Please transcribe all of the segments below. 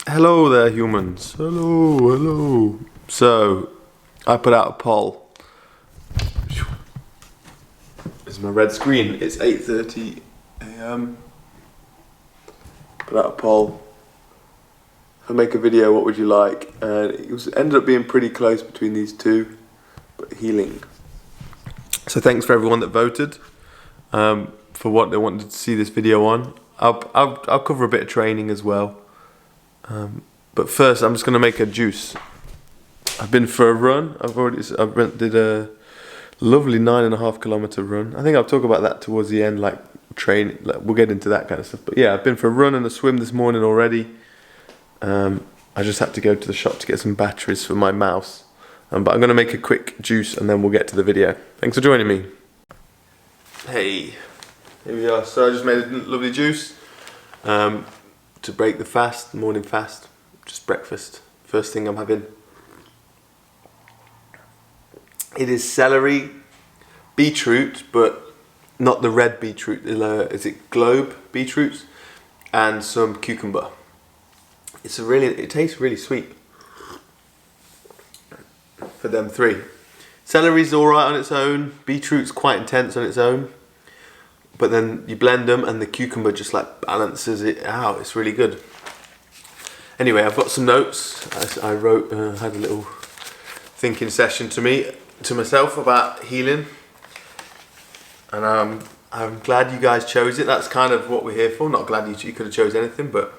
Hello there, humans. Hello. So, I put out a poll. This is my red screen. It's 8:30 a.m. Put out a poll. If I make a video, what would you like? And ended up being pretty close between these two, but healing. So thanks for everyone that voted for what they wanted to see this video on. I'll cover a bit of training as well. But first, I'm just going to make a juice. I've been for a run. Did a lovely 9.5 kilometer run. I think I'll talk about that towards the end, like training. We'll get into that kind of stuff. But yeah, I've been for a run and a swim this morning already. I just had to go to the shop to get some batteries for my mouse. But I'm going to make a quick juice and then we'll get to the video. Thanks for joining me. Hey, here we are. So I just made a lovely juice to break the fast, morning fast. Just breakfast. First thing I'm having. It is celery, beetroot, but not the red beetroot. Is it globe beetroots? And some cucumber. It tastes really sweet. For them three. Celery's alright on its own. Beetroot's quite intense on its own. But then you blend them and the cucumber just like balances it out. It's really good. Anyway, I've got some notes. I wrote, had a little thinking session to myself about healing. And I'm glad you guys chose it. That's kind of what we're here for. Not glad you could have chose anything, but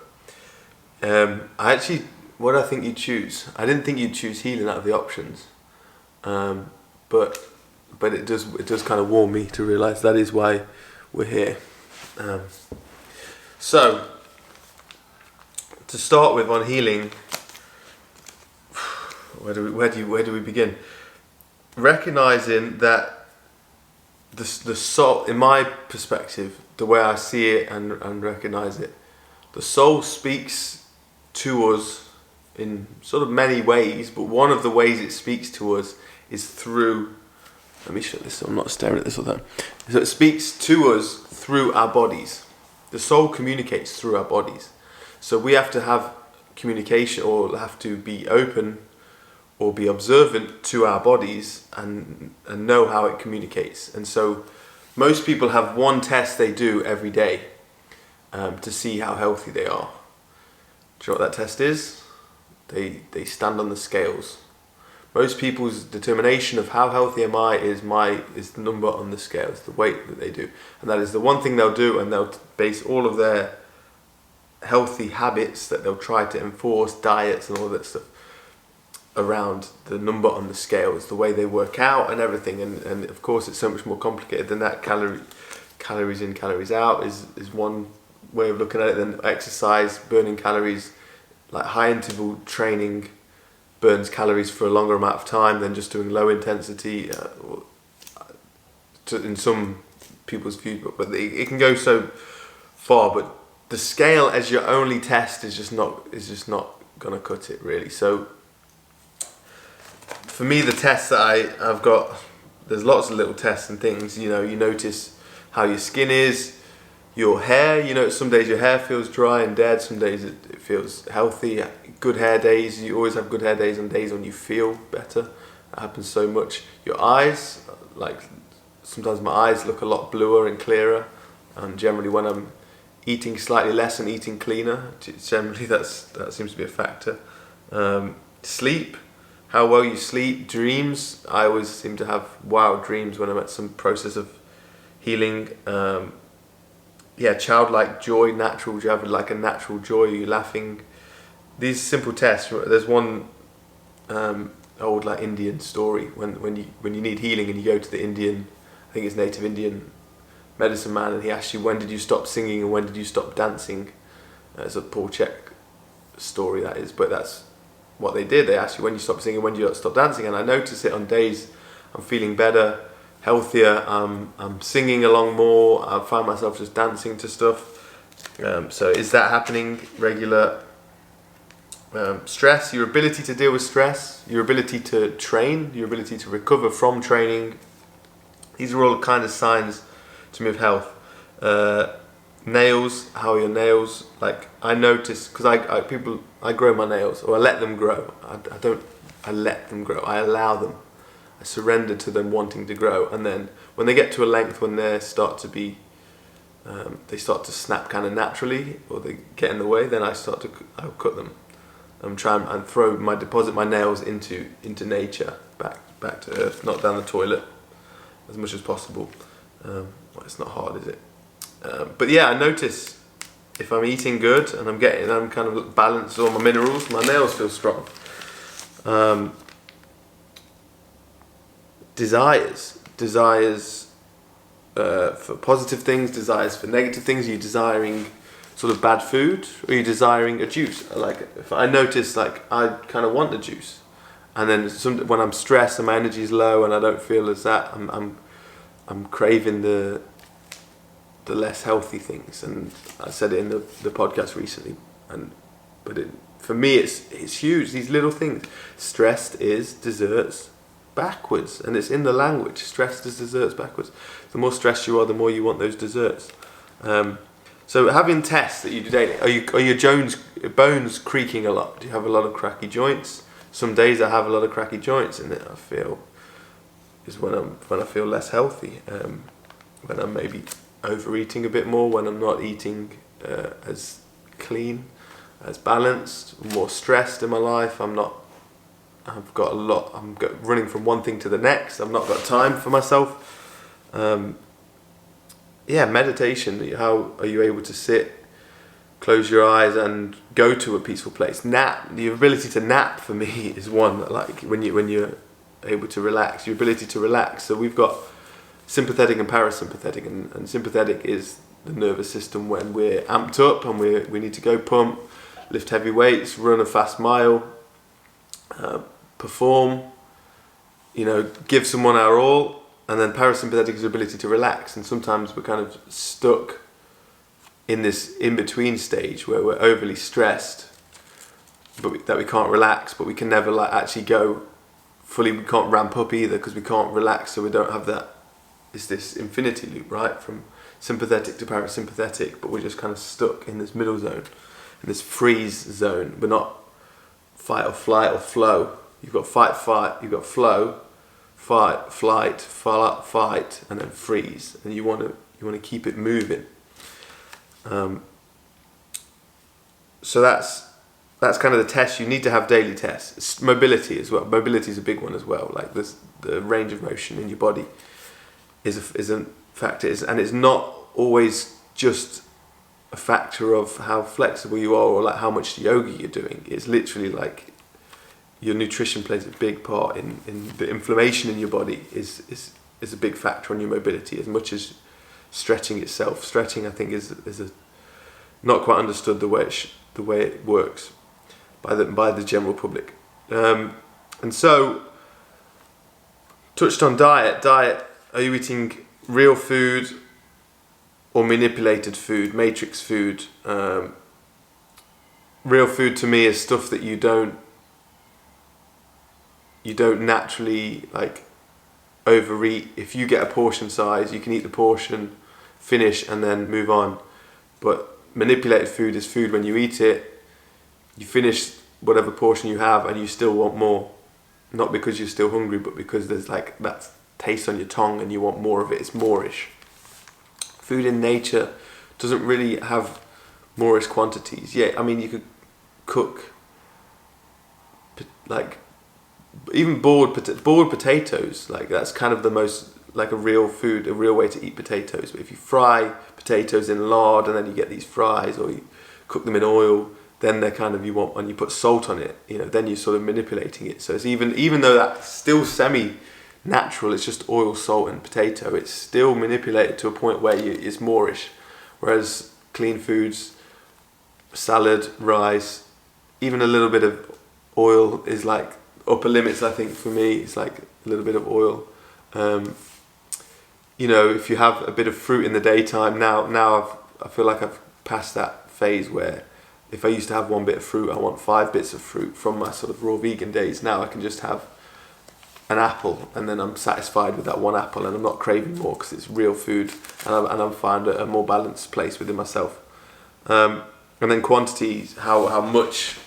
what do I think you'd choose? I didn't think you'd choose healing out of the options. But it does kind of warm me to realise that is why we're here. So to start with on healing, where do we begin? Recognizing that the soul, in my perspective, the way I see it and recognize it, the soul speaks to us in sort of many ways, but one of the ways it speaks to us is through, let me shut this so I'm not staring at this all the time. So it speaks to us through our bodies. The soul communicates through our bodies. So we have to have communication, or have to be open or be observant to our bodies and know how it communicates. And so most people have one test they do every day to see how healthy they are. Do you know what that test is? They stand on the scales. Most people's determination of how healthy am I is the number on the scales, the weight that they do. And that is the one thing they'll do, and they'll base all of their healthy habits that they'll try to enforce, diets and all that stuff, around the number on the scales, the way they work out and everything. And of course it's so much more complicated than that. Calories in, calories out is one way of looking at it. Then exercise, burning calories, like high interval training burns calories for a longer amount of time than just doing low intensity, in some people's view, but it can go so far. But the scale as your only test is just not gonna cut it, really. So for me, the tests that I've got, there's lots of little tests and things. You notice how your skin is, your hair. Some days your hair feels dry and dead. Some days it feels healthy. Good hair days. You always have good hair days and days when you feel better. That happens so much. Your eyes, like sometimes my eyes look a lot bluer and clearer. And generally when I'm eating slightly less and eating cleaner, generally that seems to be a factor. Sleep. How well you sleep. Dreams. I always seem to have wild dreams when I'm at some process of healing. Childlike joy, natural. Do you have like a natural joy? Are you laughing? These simple tests. There's one old like Indian story when you need healing and you go to the Indian, I think it's native Indian medicine man, and he asks you, when did you stop singing and when did you stop dancing? It's a Paul Chek story, that is, but that's what they did. They asked you when you stop singing, when do you stop dancing. And I notice it on days I'm feeling better, healthier, I'm singing along more, I find myself just dancing to stuff. So is that happening? Regular stress, your ability to deal with stress, your ability to train, your ability to recover from training. These are all kind of signs to me of health. nails, how are your nails? Like, I notice, because I grow my nails, or I let them grow. I let them grow. I allow them. I surrender to them wanting to grow. And then when they get to a length when they start to snap kind of naturally, or they get in the way, then I'll cut them. I'm trying and deposit my nails into nature, back to earth, not down the toilet, as much as possible. Well, it's not hard, is it? But yeah, I notice if I'm eating good and I'm kind of balanced all my minerals, my nails feel strong. Desires for positive things, desires for negative things. Are you desiring sort of bad food, or are you desiring a juice? Like, if I notice, like, I kind of want the juice, and then when I'm stressed and my energy is low and I don't feel as that, I'm craving the less healthy things. And I said it in the podcast recently, for me it's huge. These little things. Stressed is desserts backwards, and it's in the language. Stressed is desserts backwards. The more stressed you are, the more you want those desserts. So having tests that you do daily, are your bones creaking a lot? Do you have a lot of cracky joints? Some days I have a lot of cracky joints, and I feel is when I feel less healthy. When I'm maybe overeating a bit more, when I'm not eating as clean, as balanced, more stressed in my life. I'm running from one thing to the next. I've not got time for myself. Meditation. How are you able to sit, close your eyes, and go to a peaceful place? Nap. The ability to nap for me is one. Like when you're able to relax, your ability to relax. So we've got sympathetic and parasympathetic, and sympathetic is the nervous system when we're amped up and we need to go pump, lift heavy weights, run a fast mile, perform, give someone our all. And then parasympathetic is the ability to relax, and sometimes we're kind of stuck in this in-between stage where we're overly stressed, but that we can't relax, but we can never actually go fully. We can't ramp up either because we can't relax, so we don't have that. It's this infinity loop, right, from sympathetic to parasympathetic, but we're just kind of stuck in this middle zone, in this freeze zone. We're not fight or flight or flow. You've got fight, you've got flow. Fight, flight, fight, and then freeze, and you want to keep it moving. So that's kind of the test. You need to have daily tests. Mobility as well. Mobility is a big one as well. Like the range of motion in your body is a factor, and it's not always just a factor of how flexible you are or like how much yoga you're doing. It's literally like your nutrition plays a big part in the inflammation in your body is a big factor on your mobility, as much as stretching itself. Stretching, I think, is a not quite understood the way it works by the general public. And so, touched on diet. Are you eating real food or manipulated food, matrix food? Real food to me is stuff that you don't naturally overeat. If you get a portion size, you can eat the portion, finish, and then move on. But manipulated food is food when you eat it, you finish whatever portion you have and you still want more. Not because you're still hungry, but because there's that taste on your tongue and you want more of it. It's moreish. Food in nature doesn't really have moreish quantities. Yeah, I mean, you could cook even boiled potatoes, that's kind of the most a real food, a real way to eat potatoes. But if you fry potatoes in lard and then you get these fries, or you cook them in oil, then they're kind of and you put salt on it, then you're sort of manipulating it. So it's even though that's still semi-natural, it's just oil, salt, and potato. It's still manipulated to a point where it's moreish. Whereas clean foods, salad, rice, even a little bit of oil is like upper limits. I think for me it's like a little bit of oil. If you have a bit of fruit in the daytime, now I feel like I've passed that phase where if I used to have one bit of fruit, I want 5 bits of fruit from my sort of raw vegan days. Now I can just have an apple, and then I'm satisfied with that one apple, and I'm not craving more because it's real food, and I'm found a more balanced place within myself. And then quantity, how much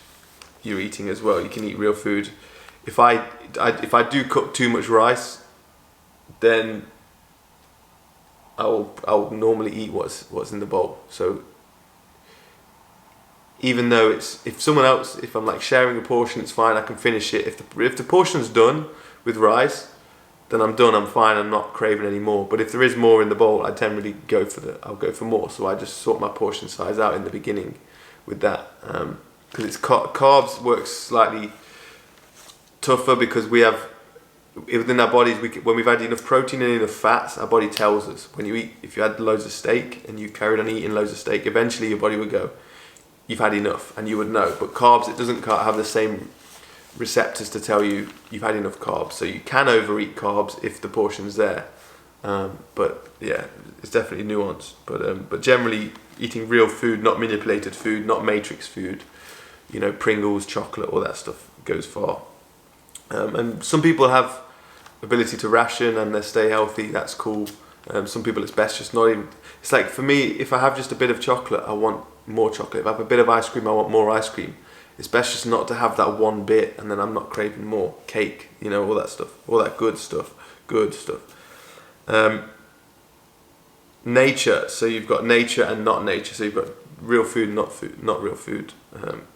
you're eating as well. You can eat real food. If I do cook too much rice, then I'll normally eat what's in the bowl. So even though if I'm like sharing a portion, it's fine, I can finish it. If the portion's done with rice, then I'm done, I'm fine, I'm not craving any more. But if there is more in the bowl, I generally I'll go for more. So I just sort my portion size out in the beginning with that. Because it's carbs works slightly tougher because we have, within our bodies, when we've had enough protein and enough fats, our body tells us. If you had loads of steak and you carried on eating loads of steak, eventually your body would go, you've had enough, and you would know. But carbs, it doesn't have the same receptors to tell you you've had enough carbs. So you can overeat carbs if the portion's there. But yeah, it's definitely nuanced. But generally, eating real food, not manipulated food, not matrix food, Pringles, chocolate, all that stuff goes far. And some people have ability to ration and they stay healthy. That's cool. Some people, it's best just not even. It's like for me, if I have just a bit of chocolate, I want more chocolate. If I have a bit of ice cream, I want more ice cream. It's best just not to have that one bit, and then I'm not craving more. Cake, all that stuff, all that good stuff. Nature. So you've got nature and not nature. So you've got real food, not real food,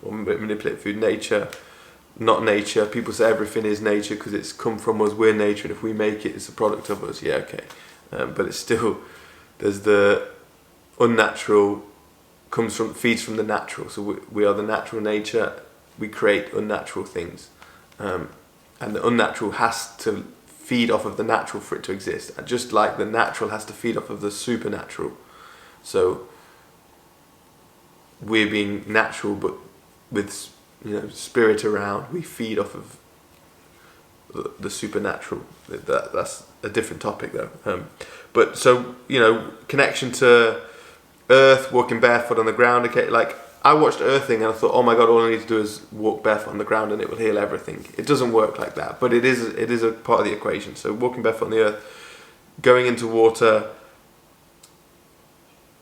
or manipulated food. Nature, not nature. People say everything is nature because it's come from us. We're nature, and if we make it, it's a product of us. Yeah, okay. But it's still, there's the unnatural. Feeds from the natural. So we are the natural nature. We create unnatural things, and the unnatural has to feed off of the natural for it to exist. And just like the natural has to feed off of the supernatural. So we're being natural, but with spirit around, we feed off of the supernatural. That's a different topic though. But so connection to Earth, walking barefoot on the ground. Okay, like I watched Earthing and I thought, oh my god, all I need to do is walk barefoot on the ground and it will heal everything. It doesn't work like that, but it is a part of the equation. So walking barefoot on the earth, going into water,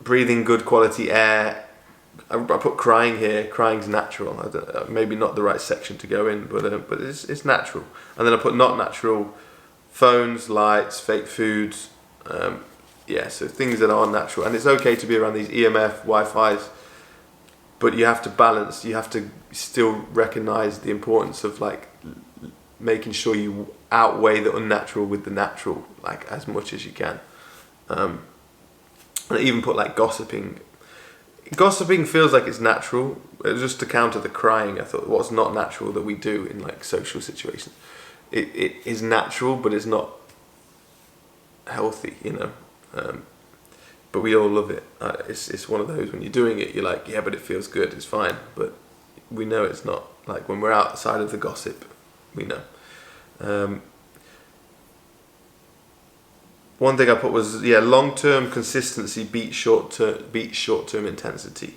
breathing good quality air. I put crying here. Crying's natural. Maybe not the right section to go in, but it's natural. And then I put not natural: phones, lights, fake foods. So things that are natural, and it's okay to be around these EMF, Wi-Fi's, but you have to balance. You have to still recognize the importance of like making sure you outweigh the unnatural with the natural, like as much as you can. And I even put like gossiping. Gossiping feels like it's natural, just to counter the crying. I thought what's not natural that we do in like social situations. It is natural, but it's not healthy, but we all love it. It's one of those, when you're doing it, you're like, yeah, but it feels good, it's fine, but we know it's not. Like when we're outside of the gossip, we know. One thing I put was long-term consistency beats short-term intensity,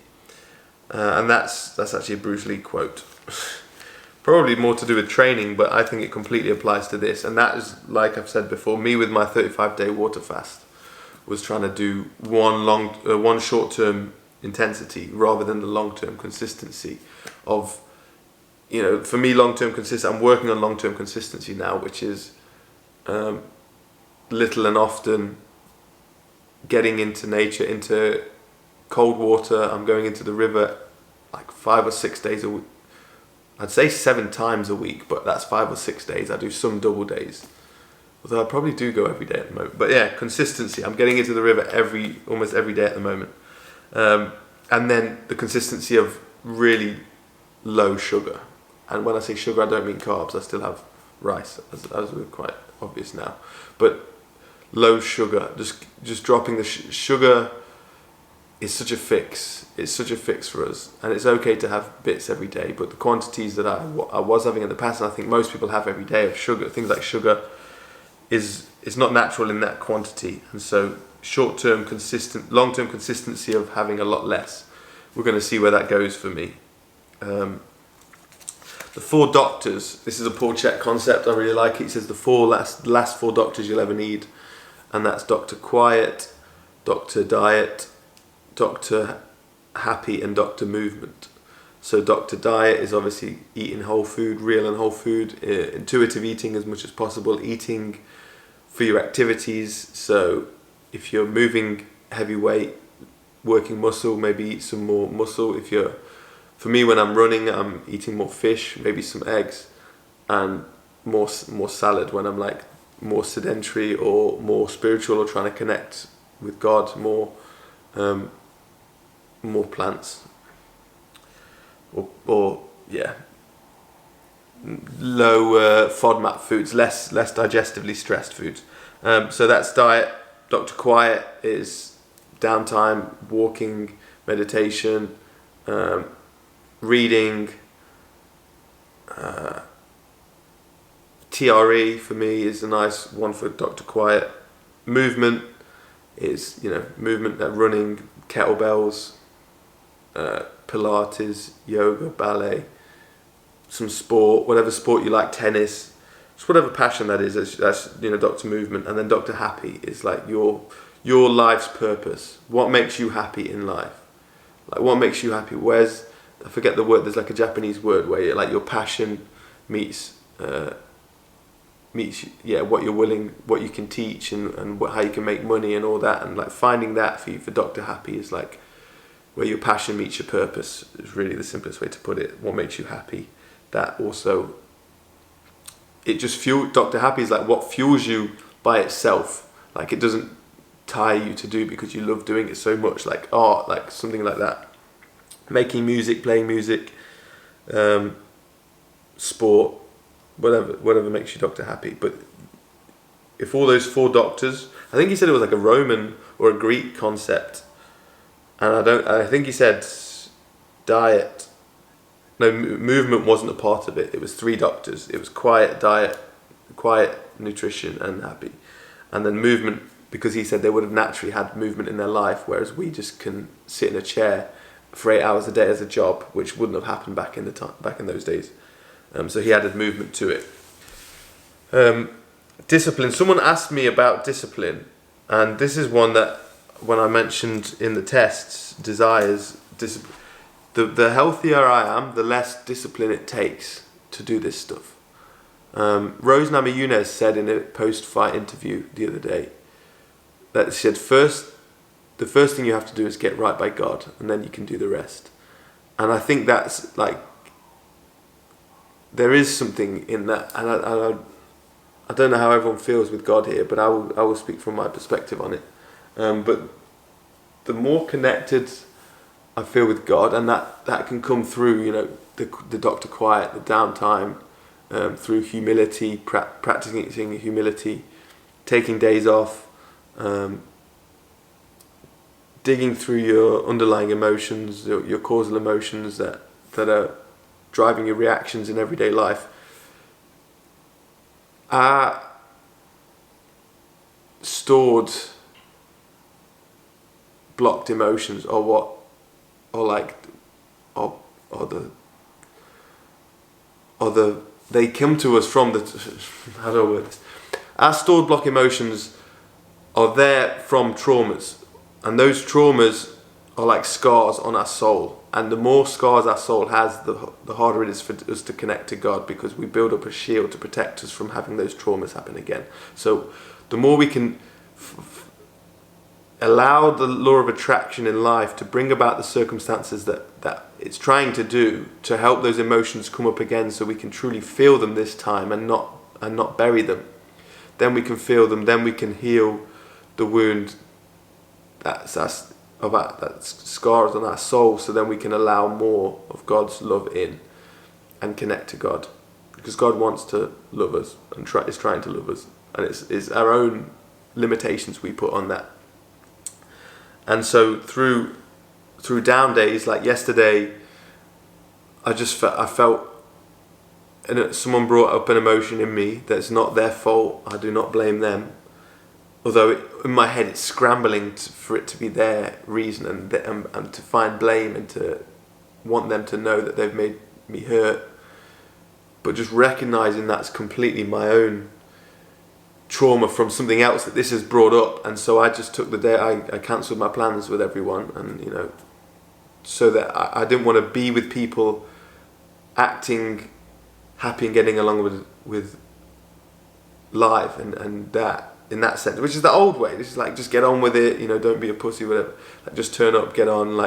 and that's actually a Bruce Lee quote. Probably more to do with training, but I think it completely applies to this. And that is, like I've said before, me with my 35-day water fast was trying to do one short-term intensity rather than the long-term consistency of, for me, long-term consistency. I'm working on long-term consistency now, which is little and often getting into nature, into cold water. I'm going into the river like 5 or 6 days a week. I'd say 7 times a week, but that's 5 or 6 days. I do some double days, although I probably do go every day at the moment. But yeah, consistency. I'm getting into the river almost every day at the moment. And then the consistency of really low sugar. And when I say sugar, I don't mean carbs. I still have rice, as we're quite obvious now. But low sugar, just dropping the sugar is such a fix. It's such a fix for us, and it's okay to have bits every day, but the quantities that I was having in the past, and I think most people have every day of sugar, things like sugar, is not natural in that quantity. And so long-term consistency of having a lot less, we're going to see where that goes for me. the 4 doctors. This is a Paul Chek concept. I really like it. He says the last 4 doctors you'll ever need, and that's Dr. Quiet, Dr. Diet, Dr. Happy, and Dr. Movement. So Dr. Diet is obviously eating whole food, real and whole food, intuitive eating as much as possible, eating for your activities. So if you're moving heavy weight, working muscle, maybe eat some more muscle. For me, when I'm running, I'm eating more fish, maybe some eggs, and more salad. When I'm like more sedentary or more spiritual or trying to connect with God, more plants, or low FODMAP foods, less digestively stressed foods. So that's diet. Dr. Quiet is downtime, walking, meditation, reading. TRE for me is a nice one for Dr. Quiet. Movement is, movement, running, kettlebells, Pilates, yoga, ballet, some sport, whatever sport you like, tennis, just whatever passion that is. That's Dr. Movement. And then Dr. Happy is like your life's purpose. What makes you happy in life? Like, what makes you happy? I forget the word. There's like a Japanese word where you're like your passion meets what you're willing, what you can teach, and how you can make money and all that. And like finding that for you, for Dr. Happy, is like where your passion meets your purpose. Is really the simplest way to put it. What makes you happy? That also, it just Dr. Happy is like what fuels you by itself. Like, it doesn't tire you to do because you love doing it so much, like art, like something like that. Making music, playing music, sport, whatever makes you Dr. Happy. But if all those 4 doctors, I think he said it was like a Roman or a Greek concept, and I think he said diet. No, movement wasn't a part of it. It was 3 doctors. It was quiet, diet, quiet, nutrition, and happy. And then movement, because he said they would have naturally had movement in their life, whereas we just can sit in a chair for 8 hours a day as a job, which wouldn't have happened back in those days. So he added movement to it. Discipline. Someone asked me about discipline, and this is one that, when I mentioned in the tests, desires, discipline. The healthier I am, the less discipline it takes to do this stuff. Rose Namajunas said in a post-fight interview the other day that she said, the first thing you have to do is get right by God, and then you can do the rest. And I think that's like, there is something in that, and I don't know how everyone feels with God here, but I will speak from my perspective on it. But the more connected I feel with God, and that can come through, the Dr. Quiet, the downtime, through humility, practicing humility, taking days off, digging through your underlying emotions, your causal emotions that are driving your reactions in everyday life. Stored, blocked emotions they come to us from how do I word this? Our stored block emotions are there from traumas, and those traumas are like scars on our soul. And the more scars our soul has, the harder it is for us to connect to God, because we build up a shield to protect us from having those traumas happen again. So the more we can allow the law of attraction in life to bring about the circumstances that it's trying to do, to help those emotions come up again, so we can truly feel them this time and not bury them, then we can feel them, then we can heal the wound that's scars on our soul, so then we can allow more of God's love in and connect to God, because God wants to love us and is trying to love us, and it's our own limitations we put on that. And so through down days like yesterday, I felt, and someone brought up an emotion in me that's not their fault. I do not blame them, although in my head it's scrambling for it to be their reason, and to find blame and to want them to know that they've made me hurt. but just recognizing that's completely my own trauma from something else that this has brought up. And so I just took the day, I cancelled my plans with everyone, and so that I didn't want to be with people acting happy and getting along with life, and that, in that sense, which is the old way. This is like, just get on with it, don't be a pussy, whatever. Like, just turn up, get on,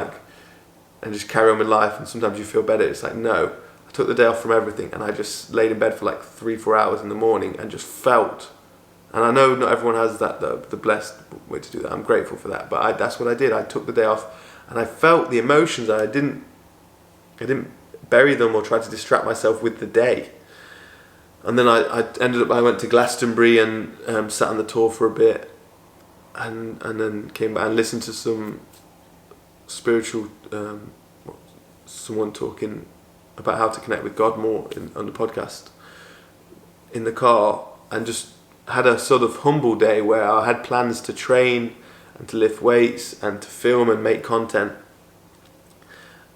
and just carry on with life. And sometimes you feel better. It's like, no, I took the day off from everything, and I just laid in bed for 3-4 hours in the morning and just felt. And I know not everyone has that, the blessed way to do that. I'm grateful for that, but that's what I did. I took the day off, and I felt the emotions. I didn't bury them or try to distract myself with the day. And then I went to Glastonbury and sat on the tour for a bit, and then came back and listened to some spiritual, someone talking about how to connect with God more on the podcast in the car, and just had a sort of humble day where I had plans to train and to lift weights and to film and make content,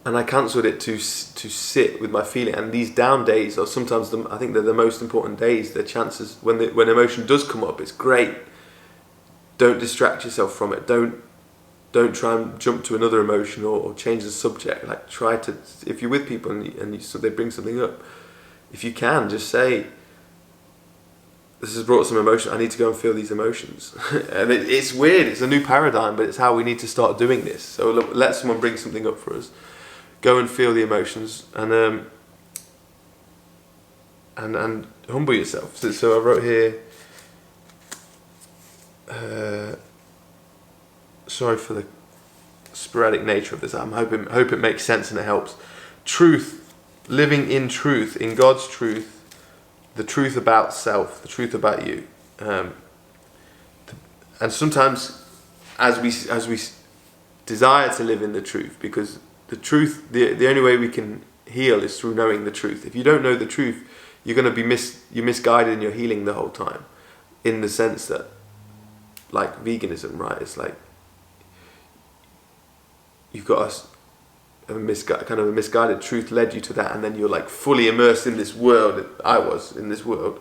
and I cancelled it to sit with my feeling. And these down days are sometimes I think they're the most important days. The chances when emotion does come up, it's great. Don't distract yourself from it. Don't try and jump to another emotion or change the subject. Like, try to, if you're with people and so they bring something up, if you can, just say, this has brought some emotion, I need to go and feel these emotions. And it's weird, it's a new paradigm, but it's how we need to start doing this. So let someone bring something up for us, go and feel the emotions, and humble yourself. So I wrote here, sorry for the sporadic nature of this. I hope it makes sense and it helps. Truth, living in truth, in God's truth, the truth about self, the truth about you, and sometimes as we desire to live in the truth, because the truth, the only way we can heal is through knowing the truth. If you don't know the truth, you're going to be you're misguided in your healing the whole time, in the sense that, like veganism, right? It's like you've got a misguided truth led you to that, and then you're like fully immersed in this world. I was in this world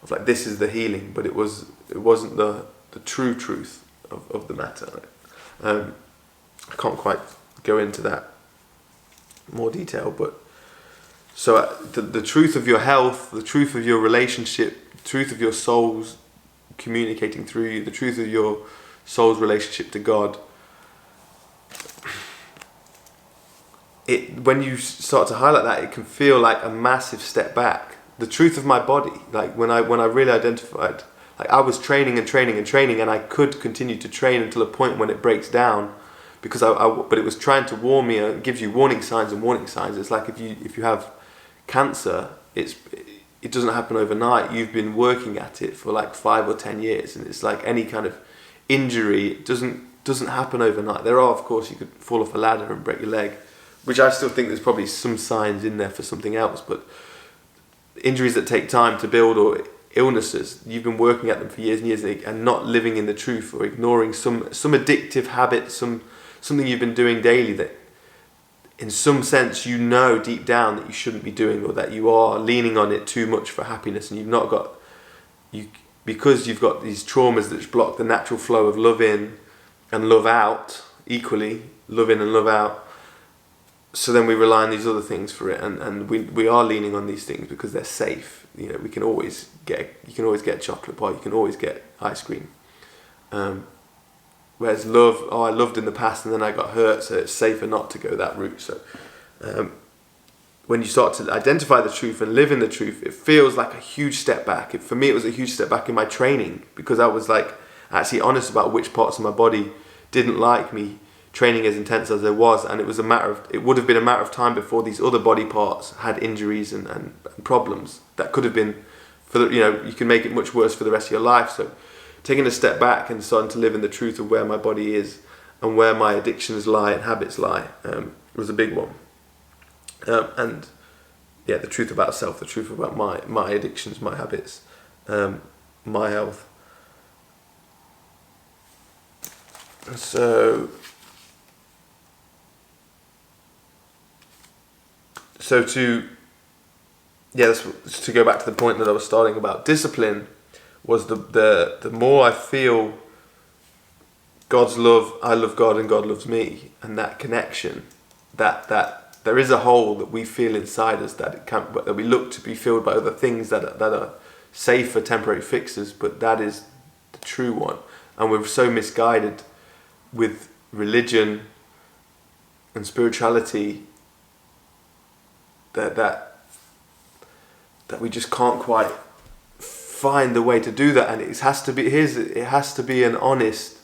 of like, this is the healing, but it wasn't the true truth of the matter. I can't quite go into that more detail, but so the truth of your health, the truth of your relationship, the truth of your soul's communicating through you, the truth of your soul's relationship to God. When you start to highlight that, it can feel like a massive step back. The truth of my body, like when I really identified, like I was training, and I could continue to train until a point when it breaks down, because but it was trying to warn me. It gives you warning signs and warning signs. It's like if you have cancer, it doesn't happen overnight. You've been working at it for like 5 or 10 years, and it's like any kind of injury. It doesn't happen overnight. There are, of course, you could fall off a ladder and break your leg, which I still think there's probably some signs in there for something else, but injuries that take time to build, or illnesses, you've been working at them for years and years and not living in the truth, or ignoring some addictive habit, something you've been doing daily that in some sense deep down that you shouldn't be doing, or that you are leaning on it too much for happiness, and because you've got these traumas that block the natural flow of love in and love out equally, love in and love out. So then we rely on these other things for it, and we are leaning on these things because they're safe. You can always get a chocolate bar, you can always get ice cream. Whereas love, I loved in the past and then I got hurt, so it's safer not to go that route. So when you start to identify the truth and live in the truth, it feels like a huge step back. For me, it was a huge step back in my training, because I was like actually honest about which parts of my body didn't like me training as intense as I was, and it would have been a matter of time before these other body parts had injuries and problems that could have been you can make it much worse for the rest of your life. So taking a step back and starting to live in the truth of where my body is and where my addictions lie and habits lie was a big one. And the truth about self, the truth about my addictions, my habits, my health. So to that's to go back to the point that I was starting about. Discipline was the more I feel God's love, I love God and God loves me, and that connection, that there is a hole that we feel inside us that we look to be filled by other things that are safe for temporary fixes, but that is the true one. And we're so misguided with religion and spirituality that we just can't quite find the way to do that. And it has to be an honest.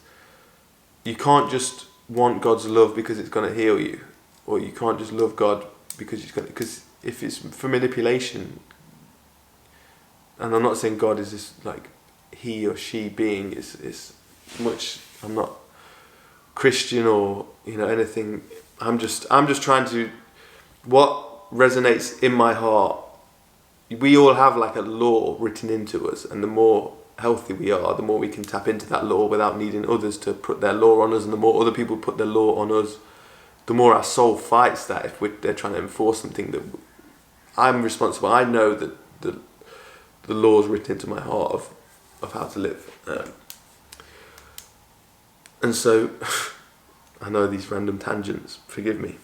You can't just want God's love because it's going to heal you, or you can't just love God because if it's for manipulation, and I'm not saying God is this like he or she being is much. I'm not Christian or anything. I'm just trying to what resonates in my heart. We all have like a law written into us, and the more healthy we are, the more we can tap into that law without needing others to put their law on us, and the more other people put their law on us, the more our soul fights that if they're trying to enforce something that I'm responsible. I know that the law is written into my heart of how to live, and so I know these random tangents, forgive me.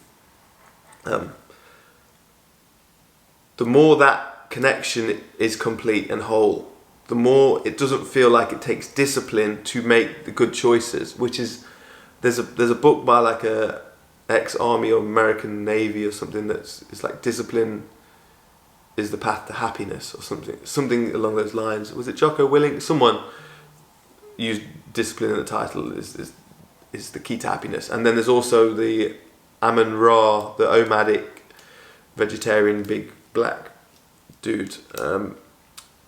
The more that connection is complete and whole, the more it doesn't feel like it takes discipline to make the good choices, which is, there's a book by like a ex-army or American Navy or something it's like discipline is the path to happiness or something along those lines. Was it Jocko Willink? Someone used discipline in the title is the key to happiness. And then there's also the Amun Ra, the Omadic vegetarian big black dude,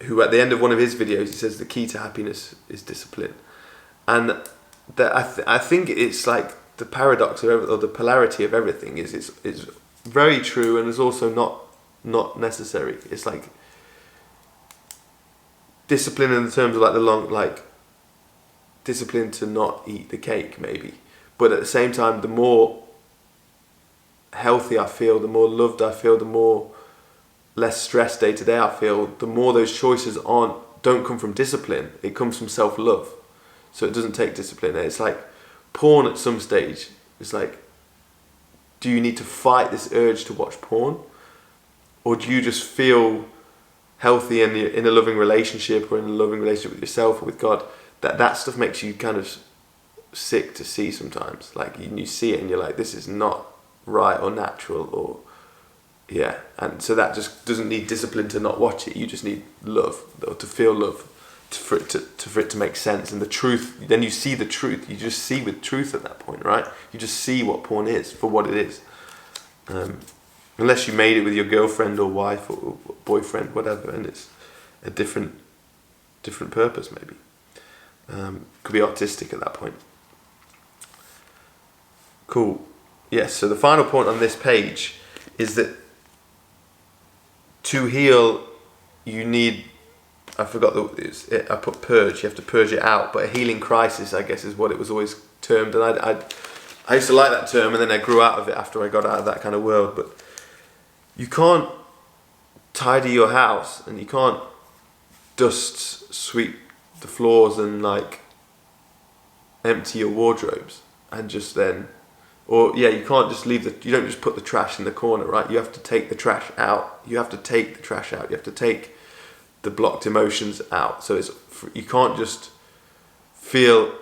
who at the end of one of his videos he says the key to happiness is discipline. And that I think it's like the paradox or the polarity of everything is very true, and is also not necessary. It's like discipline in the terms of like discipline to not eat the cake maybe, but at the same time the more healthy I feel, the more loved I feel, the more less stressed day to day I feel, the more those choices don't come from discipline, it comes from self-love. So it doesn't take discipline. It's like porn at some stage. It's like, do you need to fight this urge to watch porn? Or do you just feel healthy and in a loving relationship, or in a loving relationship with yourself or with God, that stuff makes you kind of sick to see sometimes. Like you see it and you're like, this is not right or natural, or yeah. And so that just doesn't need discipline to not watch it. You just need love, or to feel love, for it to make sense. And the truth, then you see the truth. You just see with truth at that point, right? You just see what porn is for what it is. Unless you made it with your girlfriend or wife or boyfriend, whatever, and it's a different purpose maybe. Could be artistic at that point. Cool. Yes, so the final point on this page is that to heal, you need, I forgot I put purge, you have to purge it out, but a healing crisis, I guess, is what it was always termed. And I used to like that term, and then I grew out of it after I got out of that kind of world. But you can't tidy your house, and you can't dust sweep the floors and like empty your wardrobes and just then, or yeah, you can't just you don't just put the trash in the corner, right? You have to take the trash out. You have to take the trash out. You have to take the blocked emotions out. So you can't just feel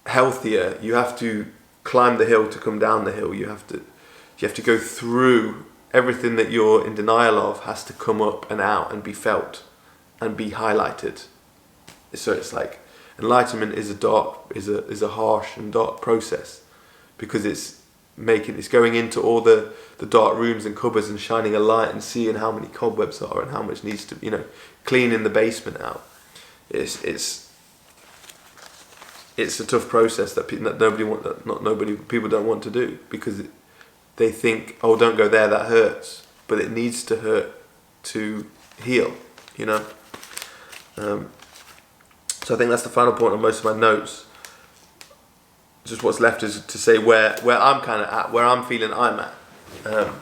healthier. You have to climb the hill to come down the hill. You have to go through everything that you're in denial of, has to come up and out and be felt and be highlighted. So it's like enlightenment is a harsh and dark process, because it's going into all the dark rooms and cupboards and shining a light and seeing how many cobwebs are and how much needs to cleaning the basement out. It's a tough process that people don't want to do, because they think, oh, don't go there, that hurts, but it needs to hurt to heal, So I think that's the final point on most of my notes. Just what's left is to say where I'm kind of at, where I'm feeling I'm at. I'm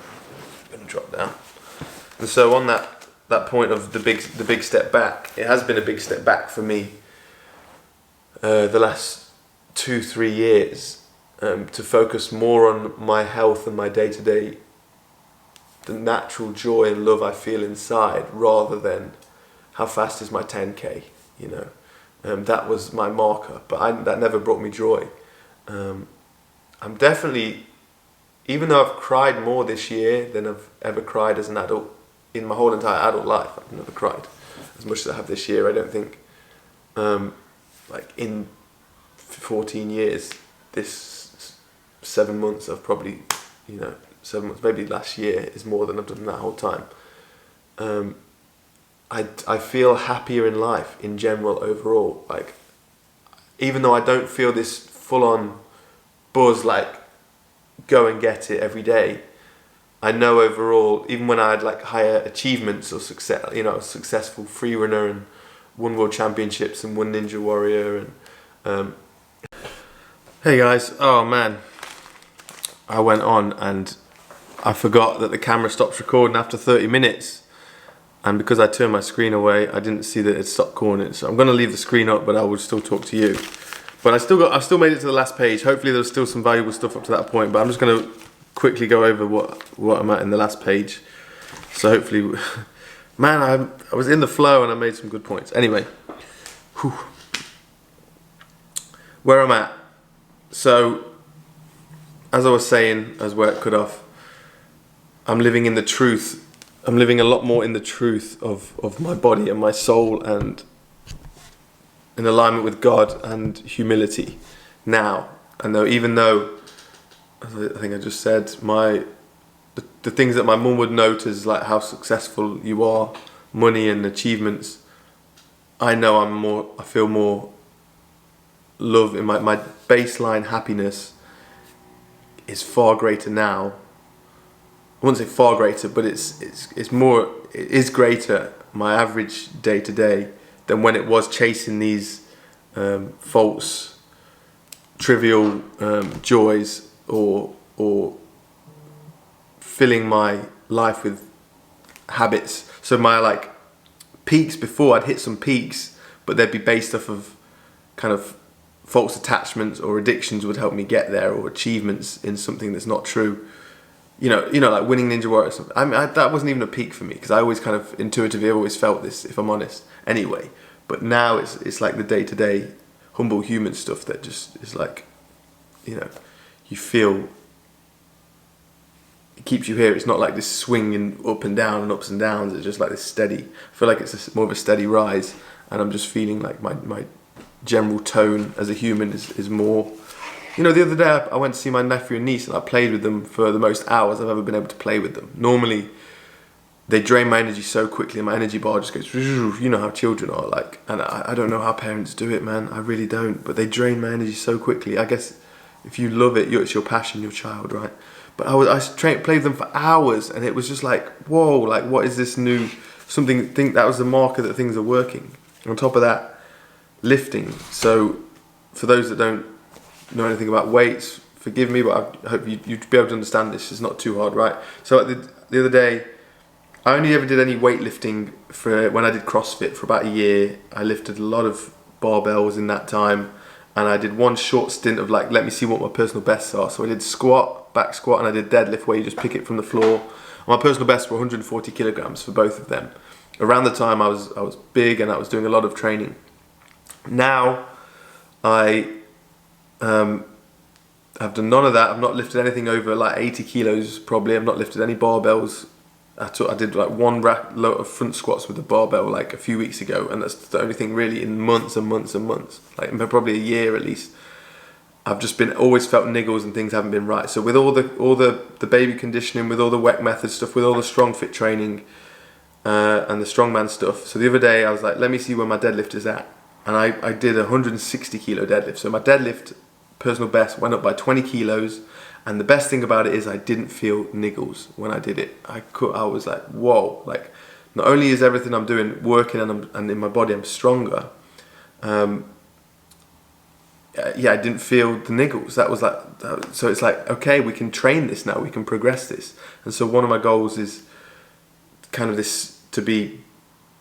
going to drop down. And so on that point of the big step back, it has been a big step back for me the last 2-3 years, to focus more on my health and my day-to-day, the natural joy and love I feel inside, rather than how fast is my 10k, you know. That was my marker, but that never brought me joy. I'm definitely, even though I've cried more this year than I've ever cried as an adult in my whole entire adult life, I've never cried as much as I have this year, I don't think. Like in 14 years, this 7 months I've probably, 7 months, maybe last year is more than I've done that whole time. I feel happier in life in general overall. Like, even though I don't feel this full-on buzz, like go and get it every day, I know overall, even when I had like higher achievements or success, a successful free runner and won world championships and won Ninja Warrior and hey guys, oh man, I went on and I forgot that the camera stops recording after 30 minutes. And because I turned my screen away, I didn't see that it stopped recording. So I'm going to leave the screen up, but I will still talk to you. But I still made it to the last page. Hopefully there's still some valuable stuff up to that point. But I'm just going to quickly go over what I'm at in the last page. So hopefully, man, I was in the flow and I made some good points. Anyway, where I'm at. So, as I was saying, as where it cut off, I'm living in the truth. I'm living a lot more in the truth of my body and my soul, and in alignment with God and humility now. And even though, as I think I just said, the things that my mum would note as like how successful you are, money and achievements, I know I feel more love in my baseline happiness is far greater now. I wouldn't say far greater, but it is greater, my average day to day, than when it was chasing these false, trivial joys, or filling my life with habits. So my like peaks before, I'd hit some peaks, but they'd be based off of kind of false attachments, or addictions would help me get there, or achievements in something that's not true. You know, like winning Ninja Warrior or something. I mean, that wasn't even a peak for me, because I always kind of intuitively always felt this, if I'm honest, anyway. But now it's like the day-to-day humble human stuff that just is like, you feel, it keeps you here. It's not like this swinging up and down and ups and downs. It's just like this steady. I feel like it's more of a steady rise, and I'm just feeling like my general tone as a human is more. The other day I went to see my nephew and niece, and I played with them for the most hours I've ever been able to play with them. Normally, they drain my energy so quickly, and my energy bar just goes, you know how children are like, and I don't know how parents do it, man, I really don't, but they drain my energy so quickly. I guess if you love it, it's your passion, your child, right? But I played with them for hours, and it was just like, whoa, like what is this new, think that was the marker that things are working. On top of that, lifting. So for those that don't know anything about weights, forgive me, but I hope you'd be able to understand this. It's not too hard, right? So the other day, I only ever did any weightlifting for when I did CrossFit for about a year. I lifted a lot of barbells in that time, and I did one short stint of like, let me see what my personal bests are. So I did squat, back squat, and I did deadlift, where you just pick it from the floor. My personal bests were 140 kilograms for both of them. Around the time I was big, and I was doing a lot of training. Now I've done none of that. I've not lifted anything over like 80 kilos probably. I've not lifted any barbells. I did like one load of front squats with a barbell like a few weeks ago, and that's the only thing really in months and months and months, like probably a year at least. I've just always felt niggles and things haven't been right. So with all the baby conditioning, with all the WEC method stuff, with all the strong fit training and the strongman stuff. So the other day I was like, let me see where my deadlift is at. And I did a 160 kilo deadlift. So my deadlift personal best went up by 20 kilos. And the best thing about it is I didn't feel niggles when I did it. I was like, whoa. Like, not only is everything I'm doing working and in my body I'm stronger. I didn't feel the niggles. So it's like, okay, we can train this now. We can progress this. And so one of my goals is kind of this to be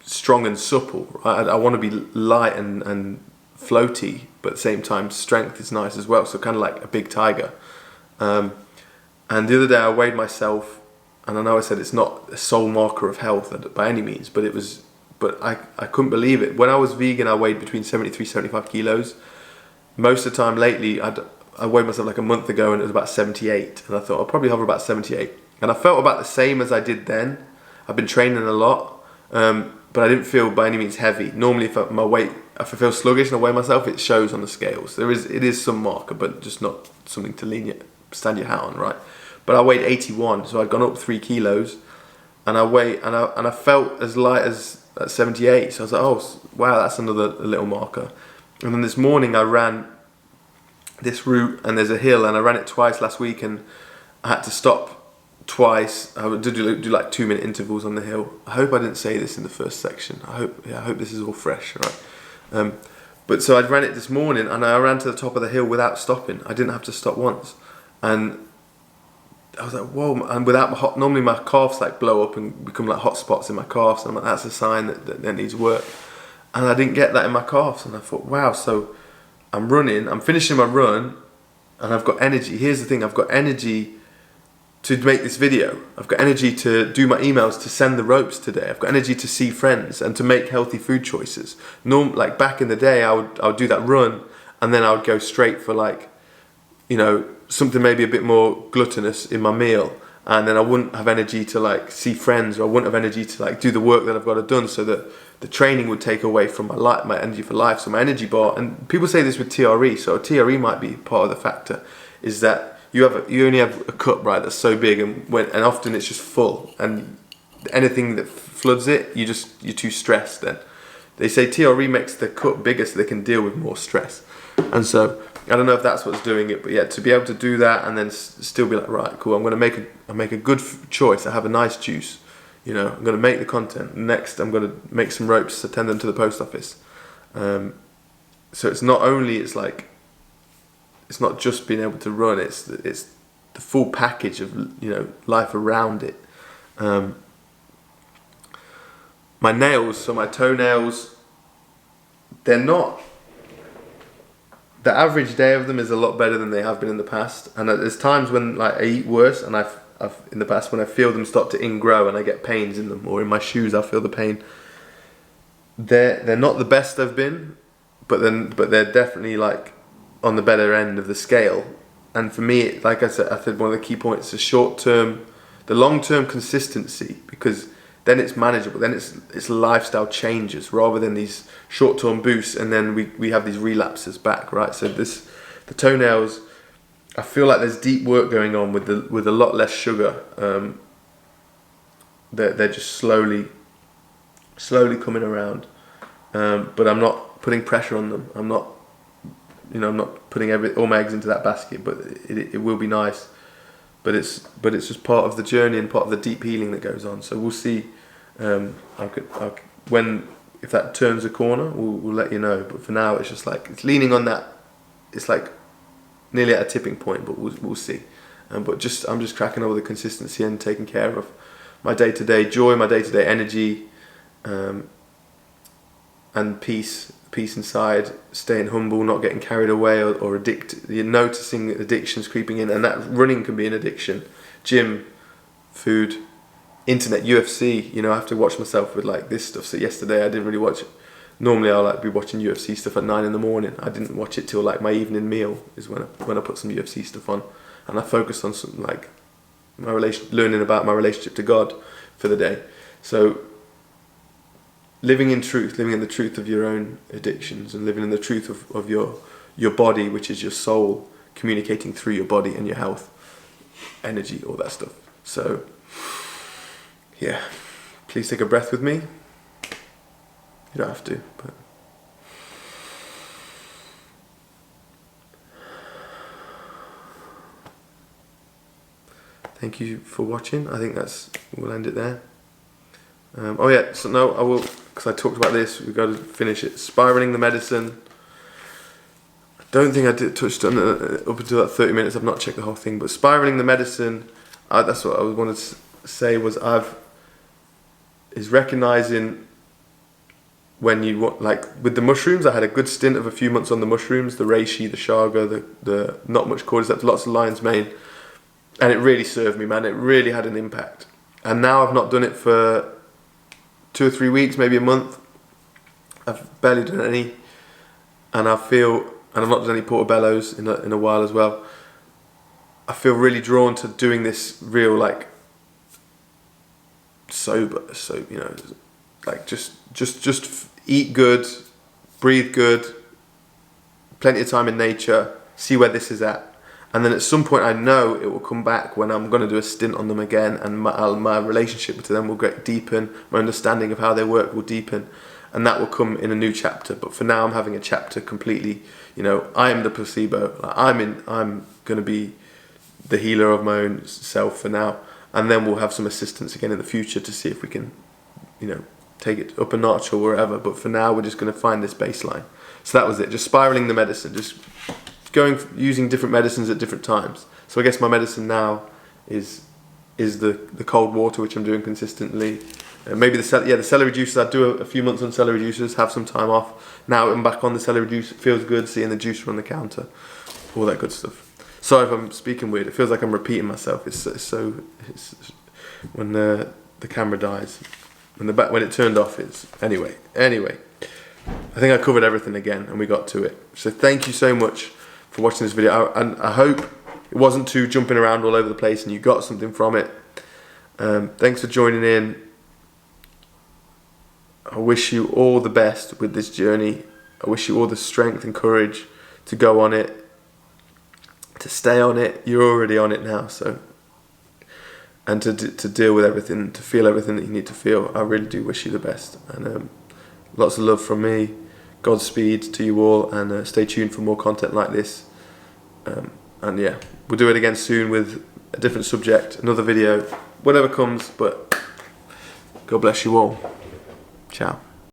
strong and supple. Right? I want to be light and floaty, but at the same time strength is nice as well. So kind of like a big tiger. And the other day I weighed myself, and I know I said it's not a sole marker of health by any means, but I couldn't believe it. When I was vegan, I weighed between 73, 75 kilos. Most of the time lately, I weighed myself like a month ago and it was about 78. And I thought I'll probably hover about 78. And I felt about the same as I did then. I've been training a lot, but I didn't feel by any means heavy. Normally if I feel sluggish and I weigh myself, it shows on the scales. It is some marker, but just not something to stand your hat on, right? But I weighed 81, so I'd gone up 3 kilos, and I felt as light as at 78. So I was like, oh wow, that's another little marker. And then this morning I ran this route, and there's a hill, and I ran it twice last week, and I had to stop twice. I would do like 2-minute intervals on the hill. I hope I didn't say this in the first section. I hope this is all fresh, right? But so I ran it this morning, and I ran to the top of the hill without stopping. I didn't have to stop once, and I was like, whoa! And normally my calves like blow up and become like hot spots in my calves, and I'm like, that's a sign that needs work. And I didn't get that in my calves, and I thought, wow. So I'm running, I'm finishing my run, and I've got energy. Here's the thing: I've got energy to make this video. I've got energy to do my emails, to send the ropes today. I've got energy to see friends and to make healthy food choices. Like back in the day, I would do that run, and then I would go straight for like, something maybe a bit more gluttonous in my meal, and then I wouldn't have energy to like see friends, or I wouldn't have energy to like do the work that I've got to do, so that the training would take away from my energy for life. So my energy bar, and people say this with TRE, so TRE might be part of the factor, is that you only have a cup, right, that's so big, and often it's just full, and anything that floods it, you're too stressed. Then they say TRE makes the cup bigger so they can deal with more stress. And so I don't know if that's what's doing it, but yeah, to be able to do that and then still be like, right, cool, I'm going to make a good choice. I have a nice juice, I'm going to make the content. Next, I'm going to make some ropes, attend them to the post office. So it's not just being able to run, it's the full package of life around it. My nails, so my toenails, they're not. The average day of them is a lot better than they have been in the past, and there's times when like I eat worse, and I've in the past when I feel them start to ingrow and I get pains in them, or in my shoes I feel the pain. They're not the best they've been, but they're definitely like on the better end of the scale. And for me, like I said one of the key points is the long-term consistency, because then it's manageable. Then it's lifestyle changes rather than these short-term boosts, and then we have these relapses back, right? So the toenails, I feel like there's deep work going on with a lot less sugar. They're just slowly coming around, but I'm not putting pressure on them. I'm not putting all my eggs into that basket, but it will be nice. But it's just part of the journey and part of the deep healing that goes on. So we'll see. If that turns a corner, we'll let you know. But for now, it's just like it's leaning on that. It's like nearly at a tipping point, but we'll see. But I'm just cracking over the consistency and taking care of my day-to-day joy, my day-to-day energy, and peace inside. Staying humble, not getting carried away or addicted. You're noticing addictions creeping in, and that running can be an addiction. Gym, food, internet, UFC. I have to watch myself with like this stuff. So yesterday I didn't really watch it. Normally I'll like be watching UFC stuff at 9 a.m. I didn't watch it till like my evening meal is when I put some UFC stuff on, and I focused on some like learning about my relationship to God for the day. So living in the truth of your own addictions, and living in the truth of your body, which is your soul, communicating through your body and your health, energy, all that stuff. So yeah, please take a breath with me. You don't have to, but thank you for watching. I think we'll end it there. I will, because I talked about this, we've got to finish it. Spiraling the medicine. I don't think I touched on it up until that 30 minutes. I've not checked the whole thing, but spiraling the medicine, that's what I wanted to say was is recognizing when you want, like with the mushrooms, I had a good stint of a few months on the mushrooms, the reishi, the chaga, the not much cordyceps, lots of lion's mane, and it really served me, man. It really had an impact. And now I've not done it for 2 or 3 weeks, maybe a month. I've barely done any, and I've not done any portobellos in a while as well. I feel really drawn to doing this real, like, sober, so, you know, like just eat good, breathe good, plenty of time in nature, see where this is at. And then at some point I know it will come back when I'm going to do a stint on them again, and my relationship to them will deepen, my understanding of how they work will deepen, and that will come in a new chapter. But for now I'm having a chapter completely, you know, I am the placebo, I'm going to be the healer of my own self for now, and then we'll have some assistance again in the future to see if we can, you know, take it up a notch or wherever. But for now we're just going to find this baseline. So that was it, just spiraling the medicine, just using different medicines at different times. So I guess my medicine now is the cold water, which I'm doing consistently. Maybe the celery juices. I'd do a few months on celery juices, have some time off. Now I'm back on the celery juice. It feels good seeing the juicer on the counter, all that good stuff. Sorry if I'm speaking weird. It feels like I'm repeating myself. It's when the camera dies, when it turned off. It's anyway. I think I covered everything again, and we got to it. So thank you so much for watching this video, and I hope it wasn't too jumping around all over the place and you got something from it. Thanks for joining in. I wish you all the best with this journey. I wish you all the strength and courage to go on it, to stay on it. You're already on it now, so, and to deal with everything, to feel everything that you need to feel. I really do wish you the best, and lots of love from me. Godspeed to you all, and stay tuned for more content like this. And yeah, we'll do it again soon with a different subject, another video, whatever comes. But God bless you all. Ciao.